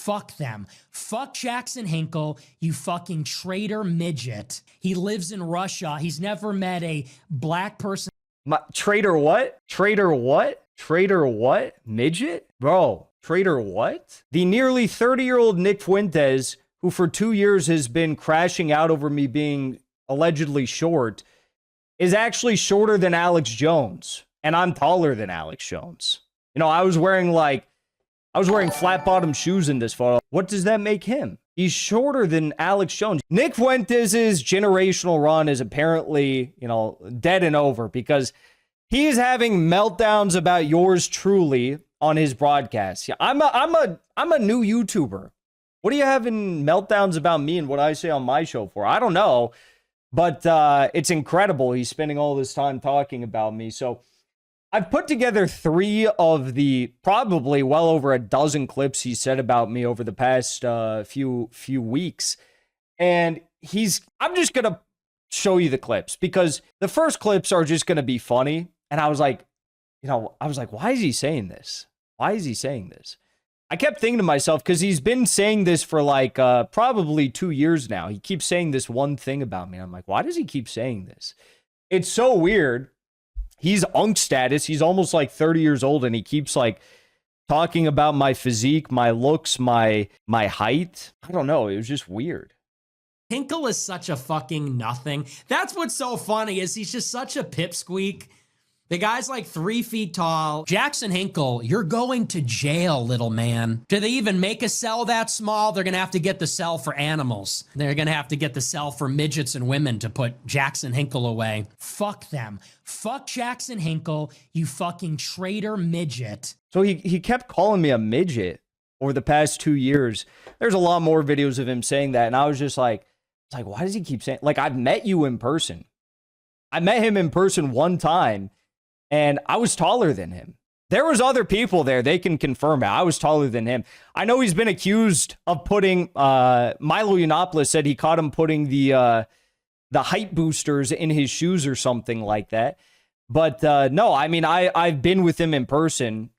Fuck them. Fuck Jackson Hinkle, you fucking traitor midget. He lives in Russia. He's never met a black person. Traitor what? Traitor what? Traitor what? Midget? Bro, traitor what? The nearly 30-year-old Nick Fuentes, who for 2 years has been crashing out over me being allegedly short, is actually shorter than Alex Jones. And I'm taller than Alex Jones. You know, I was wearing flat-bottom shoes in this photo. What does that make him? He's shorter than Alex Jones. Nick Fuentes' generational run is apparently, you know, dead and over because he is having meltdowns about yours truly on his broadcast. Yeah, I'm a new YouTuber. What are you having meltdowns about me and what I say on my show for? I don't know, but it's incredible. He's spending all this time talking about me. So I've put together 3 of the probably well over a dozen clips he said about me over the past few weeks. And I'm just going to show you the clips because the first clips are just going to be funny. And I was like, why is he saying this? Why is he saying this? I kept thinking to myself, because he's been saying this for like probably 2 years now. He keeps saying this one thing about me. I'm like, why does he keep saying this? It's so weird. He's unk status. He's almost like 30 years old, and he keeps like talking about my physique, my looks, my height. I don't know. It was just weird. Hinkle is such a fucking nothing. That's what's so funny is he's just such a pipsqueak. The guy's like 3 feet tall. Jackson Hinkle, you're going to jail, little man. Do they even make a cell that small? They're going to have to get the cell for animals. They're going to have to get the cell for midgets and women to put Jackson Hinkle away. Fuck them. Fuck Jackson Hinkle, you fucking traitor midget. So he kept calling me a midget over the past 2 years. There's a lot more videos of him saying that. And I was just like, why does he keep saying, like, I've met you in person. I met him in person one time. And I was taller than him. There was other people there. They can confirm it. I was taller than him. I know he's been accused of putting, Milo Yiannopoulos said he caught him putting the height boosters in his shoes or something like that. But no, I mean, I've been with him in person.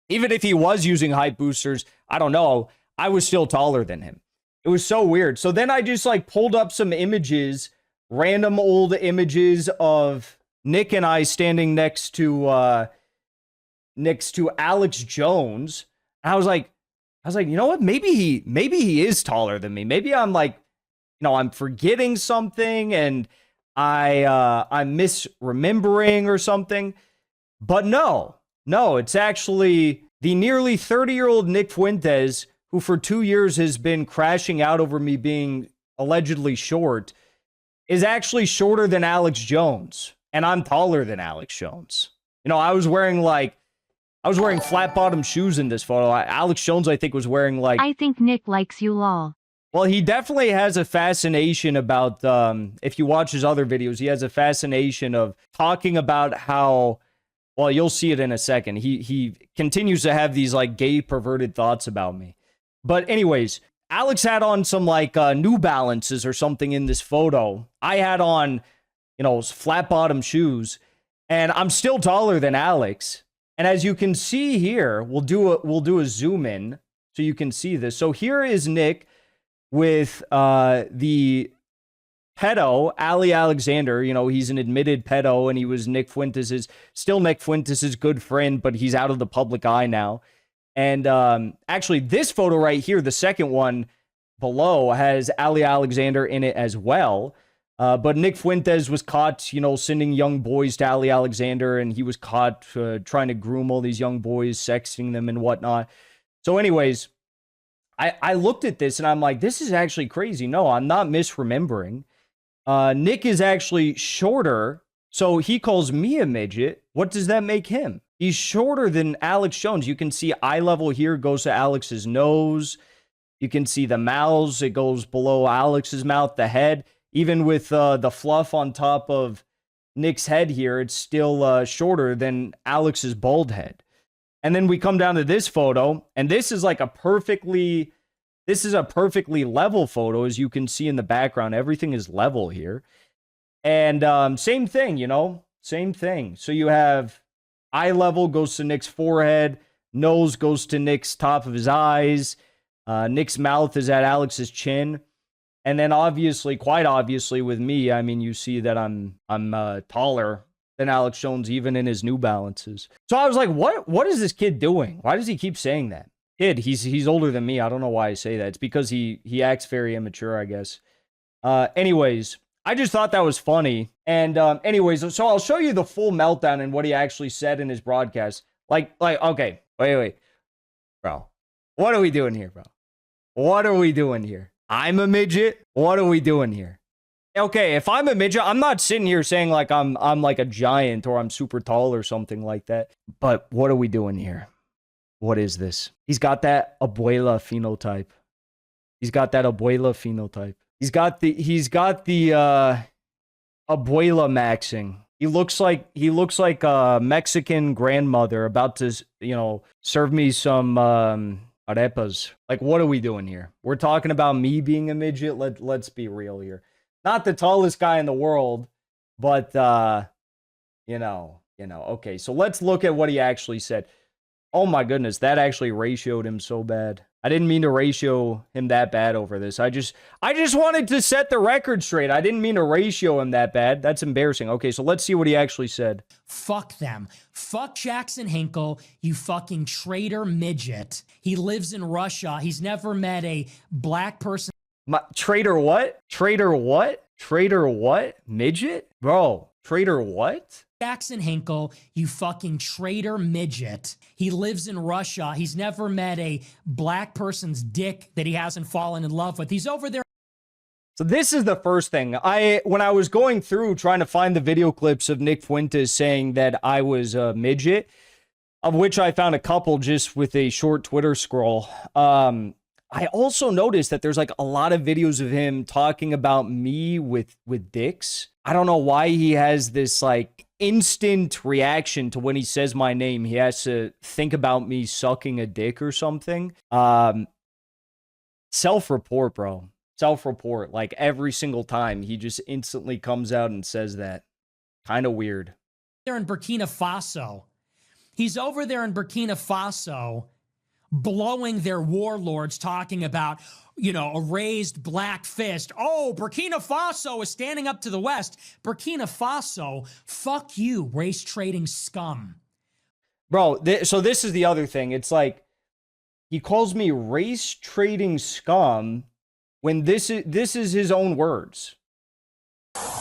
Even if he was using height boosters, I don't know. I was still taller than him. It was so weird. So then I just like pulled up some images, random old images of Nick and I standing next to Alex Jones. And I was like, you know what? Maybe he is taller than me. Maybe I'm like, you know, I'm forgetting something and I'm misremembering or something. But no, it's actually the nearly 30-year-old Nick Fuentes, who for 2 years has been crashing out over me being allegedly short, is actually shorter than Alex Jones. And I'm taller than Alex Jones. You know, I was wearing flat-bottom shoes in this photo. Alex Jones, I think, was wearing like... I think Nick likes you, lol. Well, he definitely has a fascination about, if you watch his other videos, he has a fascination of talking about how, well, you'll see it in a second. He continues to have these like gay perverted thoughts about me. But anyways, Alex had on some like New Balances or something in this photo. I had on, you know, flat bottom shoes, and I'm still taller than Alex. And as you can see here, we'll do a zoom in so you can see this. So here is Nick with the pedo, Ali Alexander. You know, he's an admitted pedo, and he was Nick Fuentes' good friend, but he's out of the public eye now. And actually, this photo right here, the second one below, has Ali Alexander in it as well. But Nick Fuentes was caught, you know, sending young boys to Ali Alexander, and he was caught trying to groom all these young boys, sexting them and whatnot. So anyways, I looked at this and I'm like, this is actually crazy. No, I'm not misremembering. Nick is actually shorter, so he calls me a midget. What does that make him? He's shorter than Alex Jones. You can see eye level here goes to Alex's nose. You can see the mouths. It goes below Alex's mouth, the head. Even with the fluff on top of Nick's head here, it's still shorter than Alex's bald head. And then we come down to this photo, and this is like a perfectly level photo, as you can see in the background. Everything is level here. And same thing, you know, same thing. So you have eye level goes to Nick's forehead, nose goes to Nick's top of his eyes, Nick's mouth is at Alex's chin. And then obviously, quite obviously with me, I mean, you see that I'm taller than Alex Jones, even in his New Balances. So I was like, what is this kid doing? Why does he keep saying that? Kid, he's older than me. I don't know why I say that. It's because he acts very immature, I guess. Anyways, I just thought that was funny. And anyways, so I'll show you the full meltdown and what he actually said in his broadcast. Like, okay, wait. Bro, what are we doing here, bro? What are we doing here? I'm a midget? What are we doing here? Okay, if I'm a midget, I'm not sitting here saying like I'm like a giant or I'm super tall or something like that. But what are we doing here? What is this? He's got that abuela phenotype. He's got that abuela phenotype. He's got the abuela maxing. He looks like a Mexican grandmother about to, serve me some arepas. Like, what are we doing here? We're talking about me being a midget. Let's be real here. Not the tallest guy in the world, but okay. So let's look at what he actually said. Oh my goodness, that actually ratioed him so bad. I didn't mean to ratio him that bad over this. I just wanted to set the record straight. I didn't mean to ratio him that bad. That's embarrassing. Okay, so let's see what he actually said. Fuck them. Fuck Jackson Hinkle, you fucking traitor midget. He lives in Russia. He's never met a black person. Traitor what? Traitor what? Traitor what? Midget? Bro, traitor what? Jackson Hinkle, you fucking traitor midget. He lives in Russia. He's never met a black person's dick that he hasn't fallen in love with. He's over there. So this is the first thing. When I was going through trying to find the video clips of Nick Fuentes saying that I was a midget, of which I found a couple just with a short Twitter scroll. I also noticed that there's like a lot of videos of him talking about me with dicks. I don't know why he has this like instant reaction to when he says my name. He has to think about me sucking a dick or something. Self-report, bro. Self-report. Like every single time he just instantly comes out and says that. Kind of weird. There in Burkina Faso. He's over there in Burkina Faso blowing their warlords, talking about, a raised black fist. Oh, Burkina Faso is standing up to the West. Burkina Faso, fuck you, race trading scum. Bro, so this is the other thing. It's like, he calls me race trading scum when this is his own words.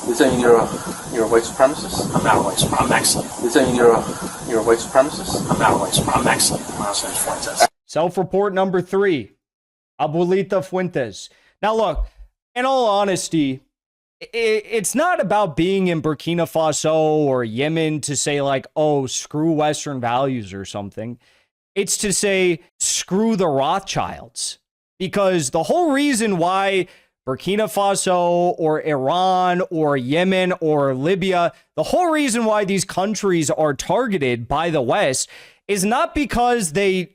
You're saying you're a white supremacist? I'm not a white supremacist. I'm excellent. You're saying you're a white supremacist? I'm not a white supremacist. I'm excellent. My last name's Fuentes. Self-report number 3, Abuelita Fuentes. Now look, in all honesty, it's not about being in Burkina Faso or Yemen to say like, oh, screw Western values or something. It's to say, screw the Rothschilds. Because the whole reason why Burkina Faso or Iran or Yemen or Libya, the whole reason why these countries are targeted by the West is not because they're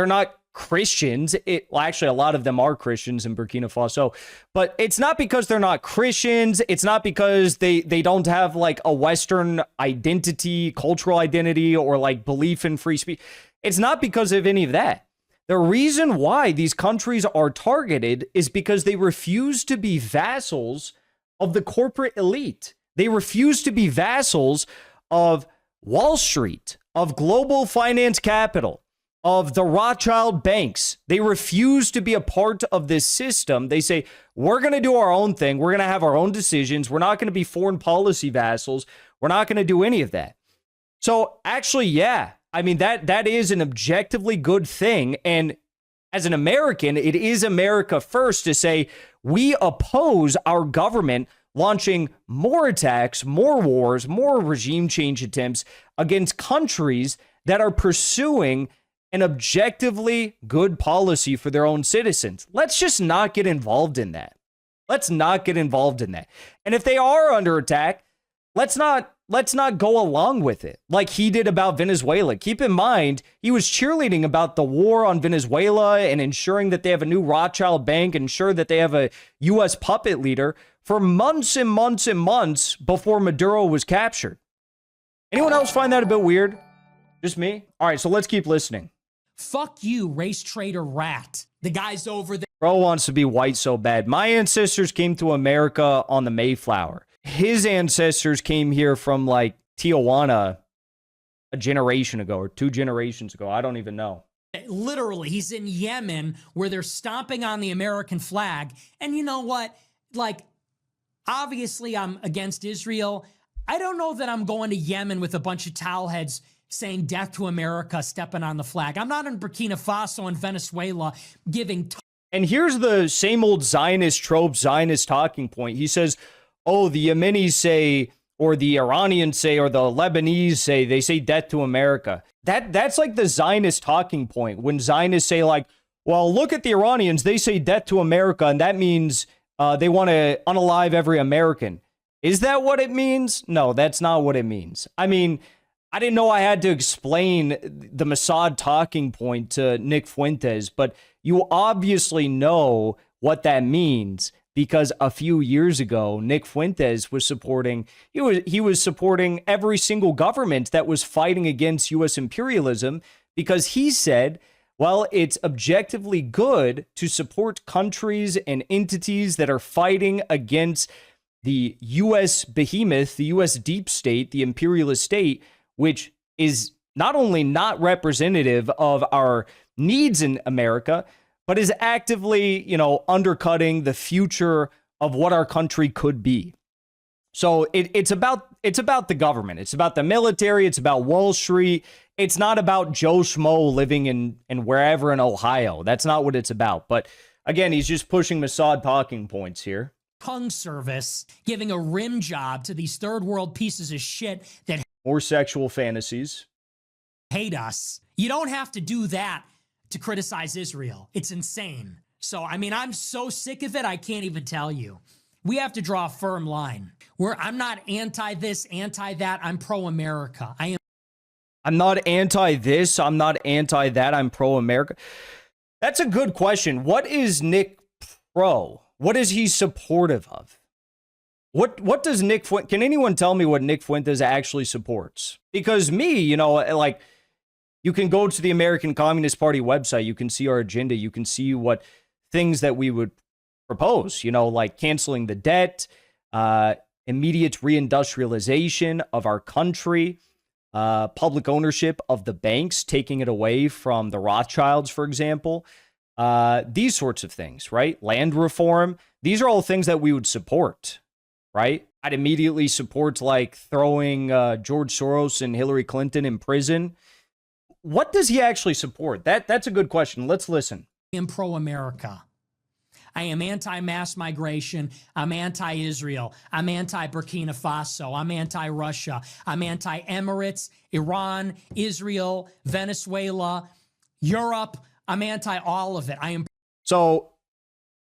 not Christians. Actually, a lot of them are Christians in Burkina Faso, but it's not because they're not Christians. It's not because they don't have like a Western identity, cultural identity, or like belief in free speech. It's not because of any of that. The reason why these countries are targeted is because they refuse to be vassals of the corporate elite. They refuse to be vassals of Wall Street, of global finance capital, of the Rothschild banks. They refuse to be a part of this system. They say, we're going to do our own thing. We're going to have our own decisions. We're not going to be foreign policy vassals. We're not going to do any of that. So actually, yeah, I mean, that is an objectively good thing. And as an American, it is America first to say, we oppose our government launching more attacks, more wars, more regime change attempts against countries that are pursuing an objectively good policy for their own citizens. Let's just not get involved in that. Let's not get involved in that. And if they are under attack, let's not go along with it like he did about Venezuela. Keep in mind, he was cheerleading about the war on Venezuela and ensuring that they have a new Rothschild bank, ensure that they have a U.S. puppet leader for months and months and months before Maduro was captured. Anyone else find that a bit weird? Just me? All right, so let's keep listening. Fuck you, race traitor rat. The guy's over there. Bro wants to be white so bad. My ancestors came to America on the Mayflower. His ancestors came here from like Tijuana a generation ago or 2 generations ago. I don't even know. Literally, he's in Yemen where they're stomping on the American flag. And you know what? Like, obviously, I'm against Israel. I don't know that I'm going to Yemen with a bunch of towel heads saying death to America, stepping on the flag. I'm not in Burkina Faso and Venezuela giving. And here's the same old Zionist trope, Zionist talking point. He says, oh, the Yemenis say, or the Iranians say, or the Lebanese say, they say death to America. That's like the Zionist talking point. When Zionists say like, well, look at the Iranians, they say death to America, and that means they want to unalive every American. Is that what it means? No, that's not what it means. I mean, I didn't know I had to explain the Mossad talking point to Nick Fuentes, but you obviously know what that means because a few years ago, Nick Fuentes was supporting, he was supporting every single government that was fighting against U.S. imperialism because he said, well, it's objectively good to support countries and entities that are fighting against the U.S. behemoth, the U.S. deep state, the imperialist state, which is not only not representative of our needs in America, but is actively, undercutting the future of what our country could be. So it's about the government. It's about the military. It's about Wall Street. It's not about Joe Schmo living in wherever in Ohio. That's not what it's about. But again, he's just pushing Mossad talking points here. Tongue service, giving a rim job to these third world pieces of shit that more sexual fantasies. Hate us. You don't have to do that to criticize Israel. It's insane. So, I mean, I'm so sick of it, I can't even tell you. We have to draw a firm line where I'm not anti this, anti that. I'm pro-America. I'm not anti this. I'm not anti that. I'm pro-America. That's a good question. What is Nick pro? What is he supportive of? What does Nick Fuentes, can anyone tell me what Nick Fuentes actually supports? Because me, you can go to the American Communist Party website, you can see our agenda, you can see what things that we would propose, like canceling the debt, immediate reindustrialization of our country, public ownership of the banks, taking it away from the Rothschilds, for example, these sorts of things, right? Land reform. These are all things that we would support. Right? I'd immediately support like throwing George Soros and Hillary Clinton in prison. What does he actually support? That's a good question. Let's listen. I am pro-America. I am anti-mass migration. I'm anti-Israel. I'm anti-Burkina Faso. I'm anti-Russia. I'm anti-Emirates, Iran, Israel, Venezuela, Europe. I'm anti all of it. So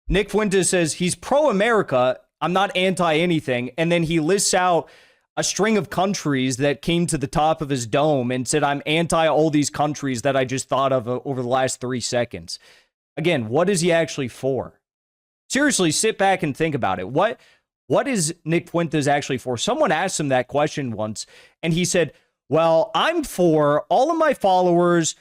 Nick Fuentes says he's pro-America. I'm not anti anything. And then he lists out a string of countries that came to the top of his dome and said, I'm anti all these countries that I just thought of over the last 3 seconds. Again, what is he actually for? Seriously, sit back and think about it. What is Nick Fuentes actually for? Someone asked him that question once, and he said, well, I'm for all of my followers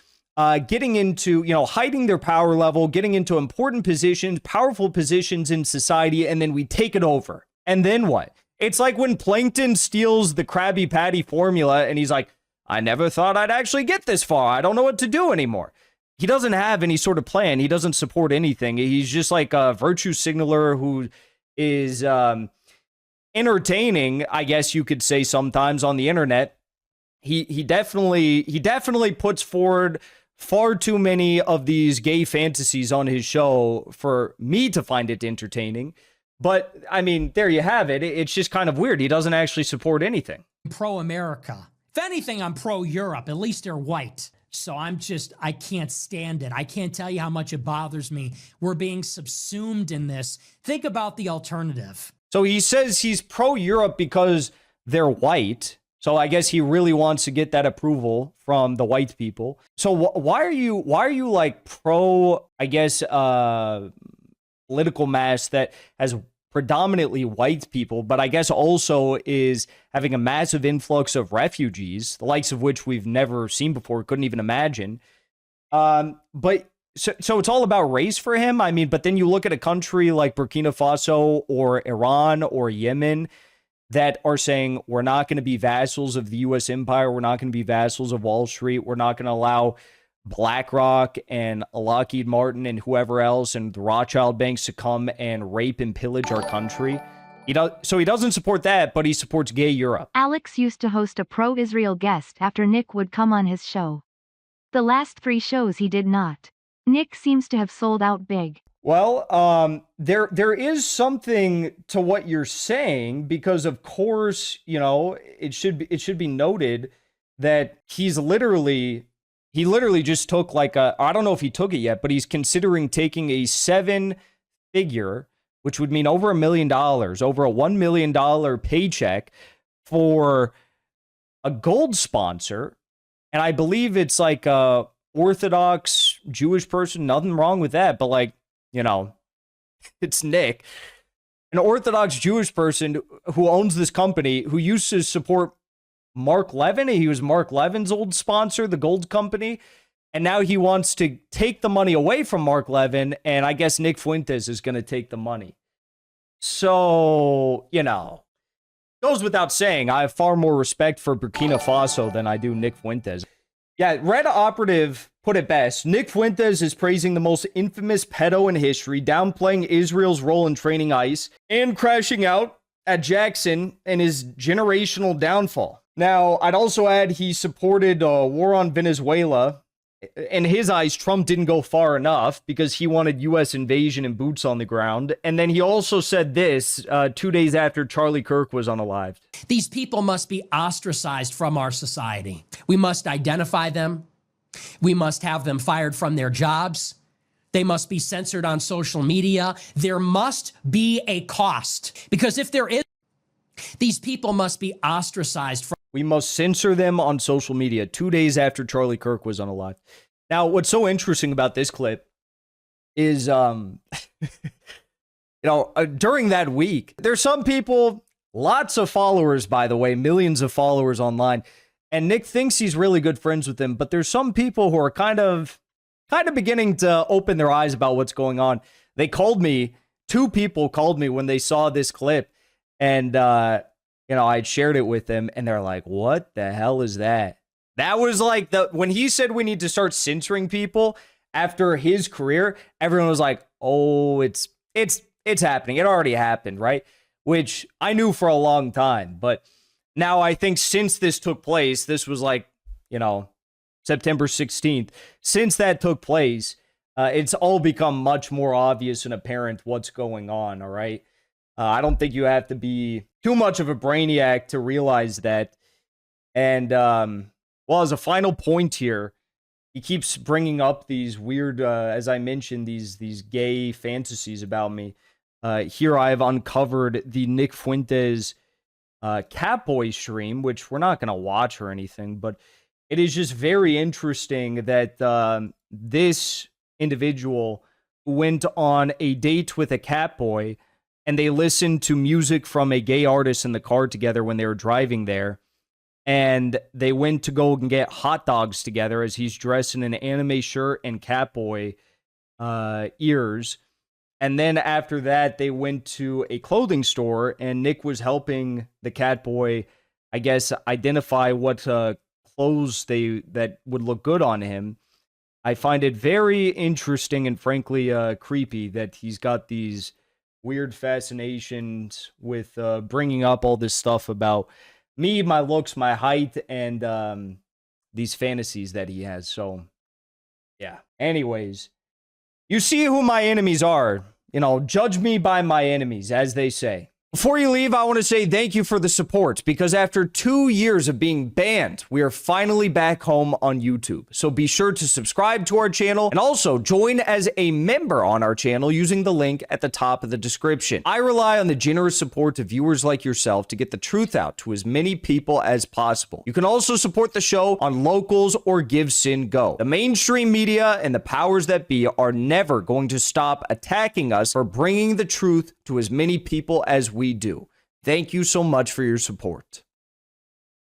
getting into, hiding their power level, getting into important positions, powerful positions in society, and then we take it over. And then what? It's like when Plankton steals the Krabby Patty formula and he's like, I never thought I'd actually get this far. I don't know what to do anymore. He doesn't have any sort of plan. He doesn't support anything. He's just like a virtue signaler who is entertaining, I guess you could say sometimes on the internet. He definitely puts forward far too many of these gay fantasies on his show for me to find it entertaining. But, I mean, there you have it. It's just kind of weird. He doesn't actually support anything. Pro-America. If anything, I'm pro-Europe. At least they're white. So I can't stand it. I can't tell you how much it bothers me. We're being subsumed in this. Think about the alternative. So he says he's pro-Europe because they're white. So I guess he really wants to get that approval from the white people. So why are you like pro, I guess, political mass that has predominantly white people, but I guess also is having a massive influx of refugees, the likes of which we've never seen before, couldn't even imagine. But so it's all about race for him. I mean, but then you look at a country like Burkina Faso or Iran or Yemen that are saying we're not going to be vassals of the U.S. empire. We're not going to be vassals of Wall Street. We're not going to allow BlackRock and Lockheed Martin and whoever else and the Rothschild banks to come and rape and pillage our country. So he doesn't support that, but he supports gay Europe. Alex used to host a pro-Israel guest after Nick would come on his show. The last 3 shows he did not. Nick seems to have sold out big. Well, there is something to what you're saying because, of course, you know, it should be noted that he literally just took like I don't know if he took it yet, but he's considering taking a 7-figure, which would mean over $1 million, over a $1 million paycheck for a gold sponsor. And I believe it's like a Orthodox Jewish person. Nothing wrong with that. But like, you know, it's Nick, an Orthodox Jewish person who owns this company, who used to support Mark Levin. He was Mark Levin's old sponsor, the gold company. And now he wants to take the money away from Mark Levin. And I guess Nick Fuentes is going to take the money. So, you know, goes without saying, I have far more respect for Burkina Faso than I do Nick Fuentes. Yeah, Red Operative put it best. Nick Fuentes is praising the most infamous pedo in history, downplaying Israel's role in training ICE, and crashing out at Jackson and his generational downfall. Now, I'd also add he supported war on Venezuela. In his eyes, Trump didn't go far enough because he wanted U.S. invasion and boots on the ground. And then he also said this 2 days after Charlie Kirk was unalived. These people must be ostracized from our society. We must identify them. We must have them fired from their jobs. They must be censored on social media. There must be a cost, because if there is, these people must be ostracized from. We must censor them on social media 2 days after Charlie Kirk was unalived. Now, what's so interesting about this clip is, you know, during that week, there's some people, lots of followers, by the way, millions of followers online, and Nick thinks he's really good friends with them, but there's some people who are kind of beginning to open their eyes about what's going on. They called me, 2 people called me when they saw this clip, and, you know, I'd shared it with them, and they're like, what the hell is that? That was like when he said we need to start censoring people after his career, everyone was like, oh, it's happening. It already happened, right? Which I knew for a long time. But now I think since this took place, this was like, you know, September 16th. Since that took place, it's all become much more obvious and apparent what's going on, all right? I don't think you have to be too much of a brainiac to realize that. And, well, as a final point here, he keeps bringing up these weird, as I mentioned, these gay fantasies about me. Here I've uncovered the Nick Fuentes Catboy stream, which we're not going to watch or anything, but it is just very interesting that this individual went on a date with a catboy, and they listened to music from a gay artist in the car together when they were driving there. And they went to go and get hot dogs together as he's dressed in an anime shirt and catboy ears. And then after that, they went to a clothing store, and Nick was helping the catboy, I guess, identify what clothes that would look good on him. I find it very interesting and frankly creepy that he's got these weird fascinations with bringing up all this stuff about me, my looks, my height, and these fantasies that he has. So, yeah. Anyways, you see who my enemies are. You know, judge me by my enemies, as they say. Before you leave, I want to say thank you for the support, because after 2 years of being banned, we are finally back home on YouTube. So be sure to subscribe to our channel and also join as a member on our channel using the link at the top of the description. I rely on the generous support of viewers like yourself to get the truth out to as many people as possible. You can also support the show on Locals or Give Sin Go. The mainstream media and the powers that be are never going to stop attacking us for bringing the truth to as many people as we do. Thank you so much for your support.